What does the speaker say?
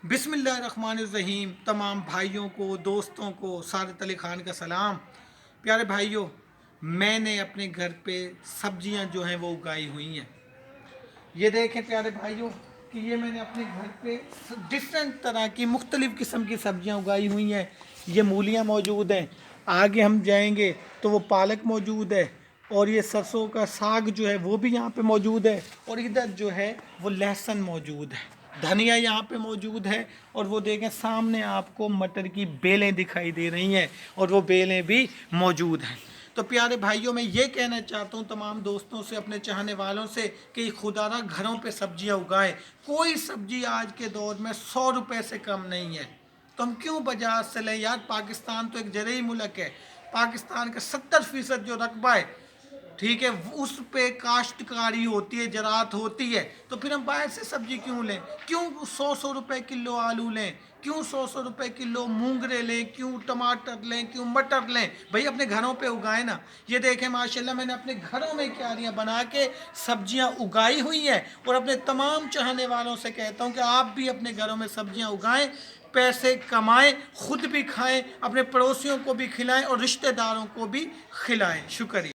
बिस्मिल्लाहिर्रहमानिर्रहीम। तमाम भाइयों को, दोस्तों को सादत अली ख़ान का सलाम। प्यारे भाइयों, मैंने अपने घर पे सब्जियां जो हैं वो उगाई हुई हैं। ये देखें प्यारे भाइयों कि ये मैंने अपने घर पे डिफरेंट तरह की मुख्तलिफ़ किस्म की सब्जियां उगाई हुई हैं। ये मूलियां मौजूद हैं, आगे हम जाएंगे तो वो पालक मौजूद है, और ये सरसों का साग जो है वो भी यहाँ पे मौजूद है, और इधर जो है वो लहसुन मौजूद है, धनिया यहाँ पे मौजूद है। और वो देखें सामने आपको मटर की बेलें दिखाई दे रही हैं, और वो बेलें भी मौजूद हैं। तो प्यारे भाइयों, मैं ये कहना चाहता हूँ तमाम दोस्तों से, अपने चाहने वालों से, कि खुदारा घरों पे सब्जियाँ उगाएं। कोई सब्जी आज के दौर में 100 रुपये से कम नहीं है, तो हम क्यों बाजार से लें यार। पाकिस्तान तो एक ज़रई मुल्क है। पाकिस्तान का 70% जो रकबा है, ठीक है, उस पे काश्तकारी होती है, ज़राअत होती है। तो फिर हम बाहर से सब्जी क्यों लें? क्यों 100 रुपए किलो आलू लें? क्यों 100 रुपए किलो मूंगरे लें? क्यों टमाटर लें? क्यों मटर लें? भाई अपने घरों पे उगाएं ना। ये देखें माशाल्लाह, मैंने अपने घरों में क्यारियां बना के सब्जियां उगाई हुई हैं, और अपने तमाम चाहने वालों से कहता हूं कि आप भी अपने घरों में सब्जियां उगाएं, पैसे कमाएं, खुद भी खाएं, अपने पड़ोसियों को भी खिलाएं और रिश्तेदारों को भी खिलाएं। शुक्रिया।